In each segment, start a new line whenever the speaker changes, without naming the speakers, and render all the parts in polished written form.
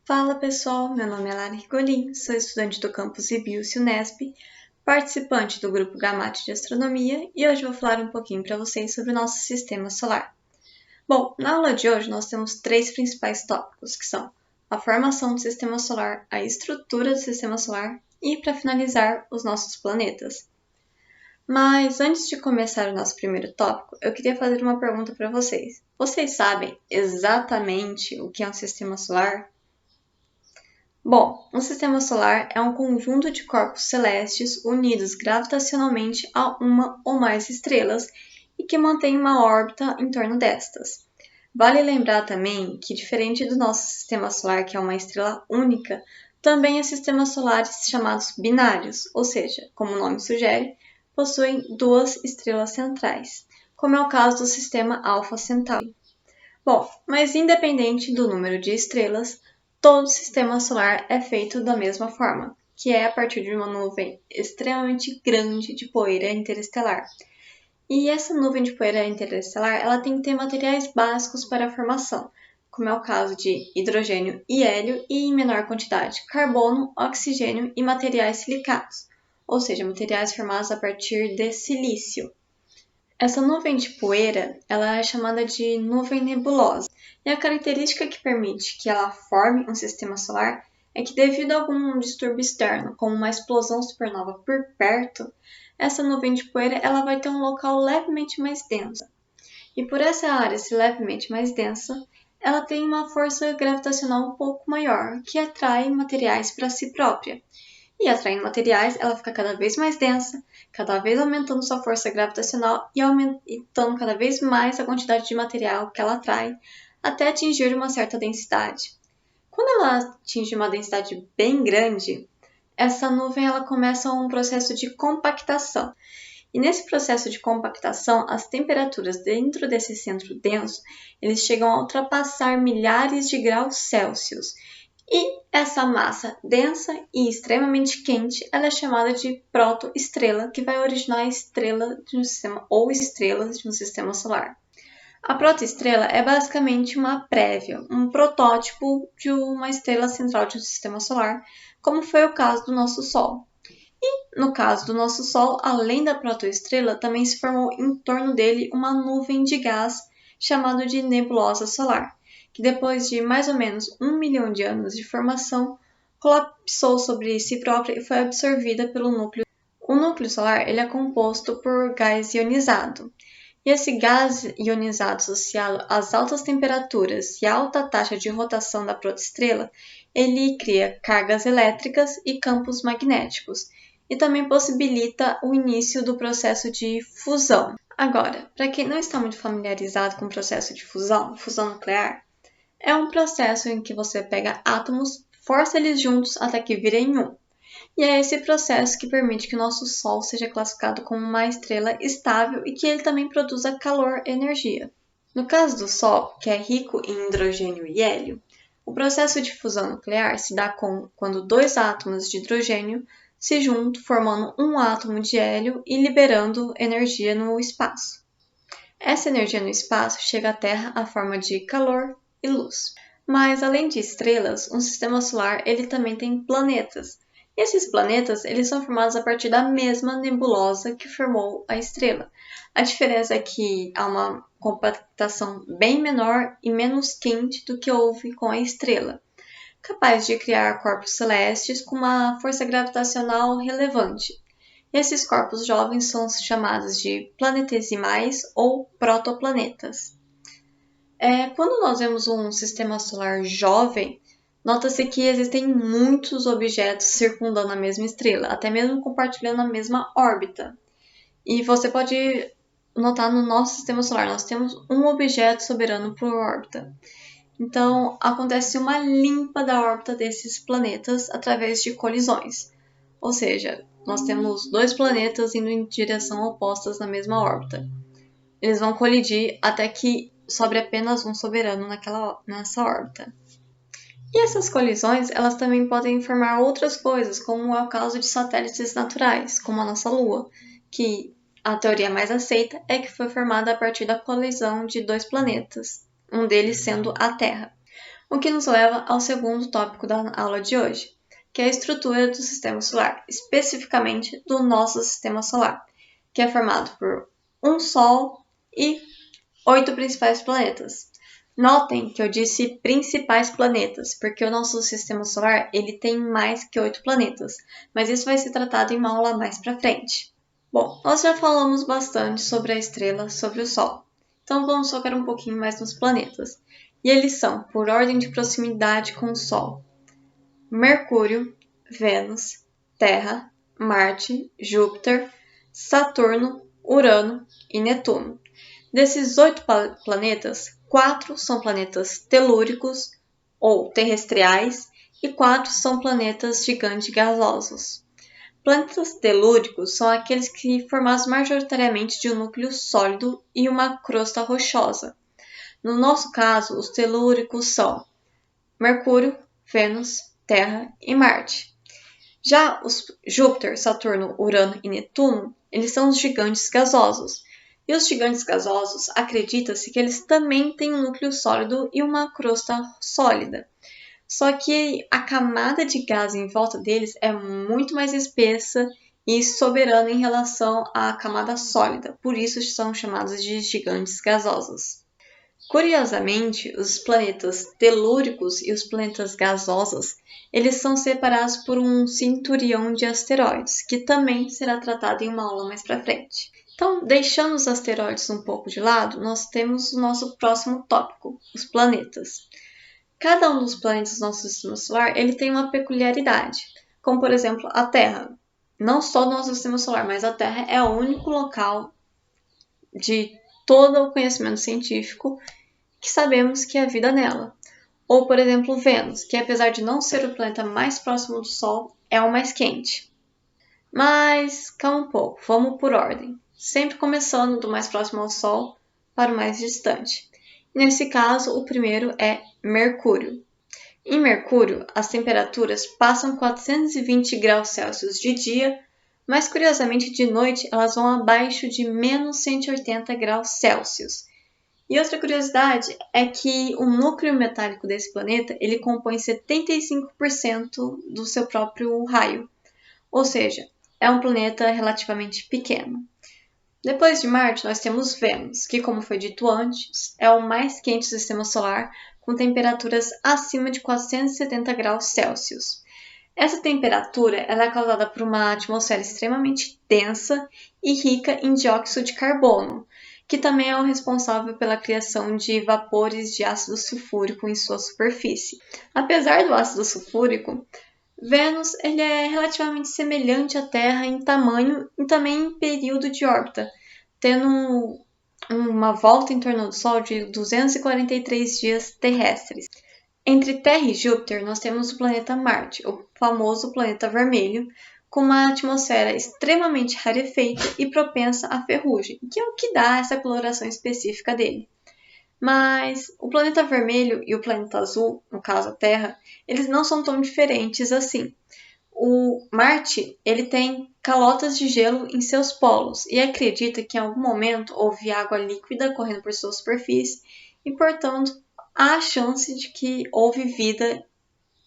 Fala pessoal, meu nome é Lara Rigolin, sou estudante do campus IBIUS Unesp, participante do grupo Gamate de Astronomia e hoje vou falar um pouquinho para vocês sobre o nosso sistema solar. Bom, na aula de hoje nós temos três principais tópicos, que são a formação do sistema solar, a estrutura do sistema solar e, para finalizar, os nossos planetas. Mas antes de começar o nosso primeiro tópico, eu queria fazer uma pergunta para vocês. Vocês sabem exatamente o que é um sistema solar? Bom, um sistema solar é um conjunto de corpos celestes unidos gravitacionalmente a uma ou mais estrelas e que mantém uma órbita em torno destas. Vale lembrar também que, diferente do nosso sistema solar, que é uma estrela única, também há sistemas solares chamados binários, ou seja, como o nome sugere, possuem duas estrelas centrais, como é o caso do sistema Alpha Centauri. Bom, mas independente do número de estrelas, todo sistema solar é feito da mesma forma, que é a partir de uma nuvem extremamente grande de poeira interestelar. E essa nuvem de poeira interestelar, ela tem que ter materiais básicos para a formação, como é o caso de hidrogênio e hélio e, em menor quantidade, carbono, oxigênio e materiais silicados, ou seja, materiais formados a partir de silício. Essa nuvem de poeira, ela é chamada de nuvem nebulosa, e a característica que permite que ela forme um sistema solar é que, devido a algum distúrbio externo, como uma explosão supernova por perto, essa nuvem de poeira ela vai ter um local levemente mais denso. E por essa área ser levemente mais densa, ela tem uma força gravitacional um pouco maior, que atrai materiais para si própria. E atraindo materiais, ela fica cada vez mais densa, cada vez aumentando sua força gravitacional e aumentando cada vez mais a quantidade de material que ela atrai, até atingir uma certa densidade. Quando ela atinge uma densidade bem grande, essa nuvem ela começa um processo de compactação. E nesse processo de compactação, as temperaturas dentro desse centro denso, eles chegam a ultrapassar milhares de graus Celsius. E essa massa densa e extremamente quente, ela é chamada de protoestrela, que vai originar a estrela de um sistema ou estrelas de um sistema solar. A protoestrela é basicamente uma prévia, um protótipo de uma estrela central de um sistema solar, como foi o caso do nosso Sol. E, no caso do nosso Sol, além da protoestrela, também se formou em torno dele uma nuvem de gás chamada de nebulosa solar, que depois de mais ou menos 1 milhão de anos de formação, colapsou sobre si própria e foi absorvida pelo núcleo. O núcleo solar ele é composto por gás ionizado. E esse gás ionizado associado às altas temperaturas e alta taxa de rotação da protoestrela, ele cria cargas elétricas e campos magnéticos, e também possibilita o início do processo de fusão. Agora, para quem não está muito familiarizado com o processo de fusão nuclear, é um processo em que você pega átomos, força eles juntos até que virem um. E é esse processo que permite que o nosso Sol seja classificado como uma estrela estável e que ele também produza calor e energia. No caso do Sol, que é rico em hidrogênio e hélio, o processo de fusão nuclear se dá quando dois átomos de hidrogênio se juntam, formando um átomo de hélio e liberando energia no espaço. Essa energia no espaço chega à Terra à forma de calor e luz. Mas, além de estrelas, um sistema solar ele também tem planetas. E esses planetas eles são formados a partir da mesma nebulosa que formou a estrela. A diferença é que há uma compactação bem menor e menos quente do que houve com a estrela, capaz de criar corpos celestes com uma força gravitacional relevante. E esses corpos jovens são chamados de planetesimais ou protoplanetas. Quando nós vemos um sistema solar jovem, nota-se que existem muitos objetos circundando a mesma estrela, até mesmo compartilhando a mesma órbita. E você pode notar no nosso sistema solar, nós temos um objeto soberano por órbita. Então, acontece uma limpa da órbita desses planetas através de colisões. Ou seja, nós temos dois planetas indo em direção opostas na mesma órbita. Eles vão colidir até que sobre apenas um soberano nessa órbita. E essas colisões, elas também podem formar outras coisas, como é o caso de satélites naturais, como a nossa Lua, que a teoria mais aceita é que foi formada a partir da colisão de dois planetas, um deles sendo a Terra. O que nos leva ao segundo tópico da aula de hoje, que é a estrutura do sistema solar, especificamente do nosso sistema solar, que é formado por um Sol e 8 principais planetas. Notem que eu disse principais planetas, porque o nosso sistema solar ele tem mais que 8 planetas, mas isso vai ser tratado em uma aula mais para frente. Bom, nós já falamos bastante sobre a estrela, sobre o Sol, então vamos focar um pouquinho mais nos planetas. E eles são, por ordem de proximidade com o Sol, Mercúrio, Vênus, Terra, Marte, Júpiter, Saturno, Urano e Netuno. Desses 8 planetas, 4 são planetas telúricos ou terrestriais e 4 são planetas gigantes gasosos. Planetas telúricos são aqueles que formados majoritariamente de um núcleo sólido e uma crosta rochosa. No nosso caso, os telúricos são Mercúrio, Vênus, Terra e Marte. Já os Júpiter, Saturno, Urano e Netuno, eles são os gigantes gasosos. E os gigantes gasosos, acredita-se que eles também têm um núcleo sólido e uma crosta sólida. Só que a camada de gás em volta deles é muito mais espessa e soberana em relação à camada sólida, por isso são chamados de gigantes gasosos. Curiosamente, os planetas telúricos e os planetas gasosos, eles são separados por um cinturão de asteroides, que também será tratado em uma aula mais para frente. Então, deixando os asteroides um pouco de lado, nós temos o nosso próximo tópico, os planetas. Cada um dos planetas do nosso sistema solar ele tem uma peculiaridade, como por exemplo a Terra. Não só do nosso sistema solar, mas a Terra é o único local de todo o conhecimento científico que sabemos que há vida nela. Ou, por exemplo, Vênus, que apesar de não ser o planeta mais próximo do Sol, é o mais quente. Mas, calma um pouco, vamos por ordem. Sempre começando do mais próximo ao Sol para o mais distante. Nesse caso, o primeiro é Mercúrio. Em Mercúrio, as temperaturas passam 420 graus Celsius de dia, mas curiosamente de noite elas vão abaixo de menos 180 graus Celsius. E outra curiosidade é que o núcleo metálico desse planeta ele compõe 75% do seu próprio raio, ou seja, é um planeta relativamente pequeno. Depois de Marte, nós temos Vênus, que, como foi dito antes, é o mais quente do sistema solar, com temperaturas acima de 470 graus Celsius. Essa temperatura ela é causada por uma atmosfera extremamente densa e rica em dióxido de carbono, que também é o responsável pela criação de vapores de ácido sulfúrico em sua superfície. Apesar do ácido sulfúrico, Vênus ele é relativamente semelhante à Terra em tamanho e também em período de órbita, tendo uma volta em torno do Sol de 243 dias terrestres. Entre Terra e Júpiter, nós temos o planeta Marte, o famoso planeta vermelho, com uma atmosfera extremamente rarefeita e propensa à ferrugem, que é o que dá essa coloração específica dele. Mas o planeta vermelho e o planeta azul, no caso a Terra, eles não são tão diferentes assim. O Marte ele tem calotas de gelo em seus polos e acredita que em algum momento houve água líquida correndo por sua superfície e, portanto, há a chance de que houve vida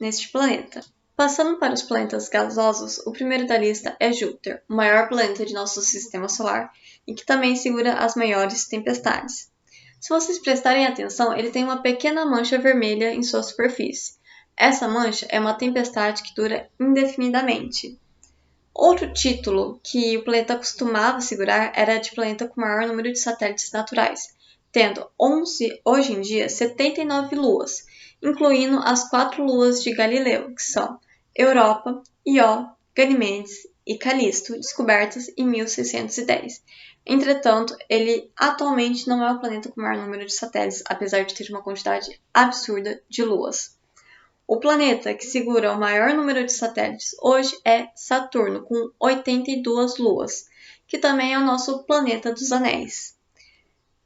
neste planeta. Passando para os planetas gasosos, o primeiro da lista é Júpiter, o maior planeta de nosso sistema solar e que também segura as maiores tempestades. Se vocês prestarem atenção, ele tem uma pequena mancha vermelha em sua superfície. Essa mancha é uma tempestade que dura indefinidamente. Outro título que o planeta costumava segurar era de planeta com maior número de satélites naturais, tendo hoje em dia 79 luas, incluindo as 4 luas de Galileu, que são Europa, Ió, Ganimedes e Calisto, descobertas em 1610. Entretanto, ele atualmente não é o planeta com maior número de satélites, apesar de ter uma quantidade absurda de luas. O planeta que segura o maior número de satélites hoje é Saturno, com 82 luas, que também é o nosso planeta dos anéis.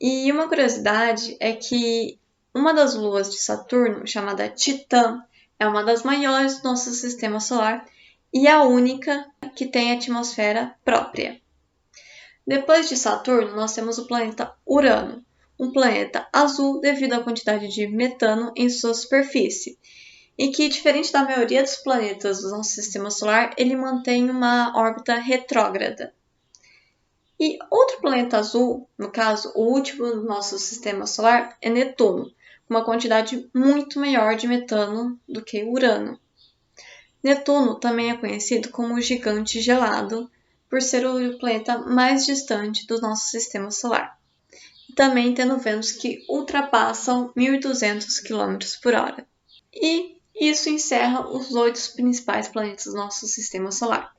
E uma curiosidade é que uma das luas de Saturno, chamada Titã, é uma das maiores do nosso sistema solar e a única que tem atmosfera própria. Depois de Saturno, nós temos o planeta Urano. um planeta azul devido à quantidade de metano em sua superfície. E que, diferente da maioria dos planetas do nosso sistema solar, ele mantém uma órbita retrógrada. E outro planeta azul, no caso, o último do nosso sistema solar, é Netuno, com uma quantidade muito maior de metano do que Urano. Netuno também é conhecido como o gigante gelado, por ser o planeta mais distante do nosso sistema solar. E também tendo ventos que ultrapassam 1.200 km/h. E isso encerra os 8 principais planetas do nosso sistema solar.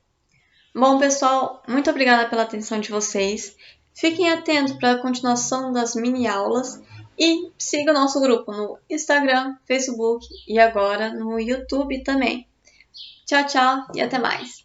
Bom, pessoal, muito obrigada pela atenção de vocês. Fiquem atentos para a continuação das mini-aulas e siga o nosso grupo no Instagram, Facebook e agora no YouTube também. Tchau, tchau e até mais!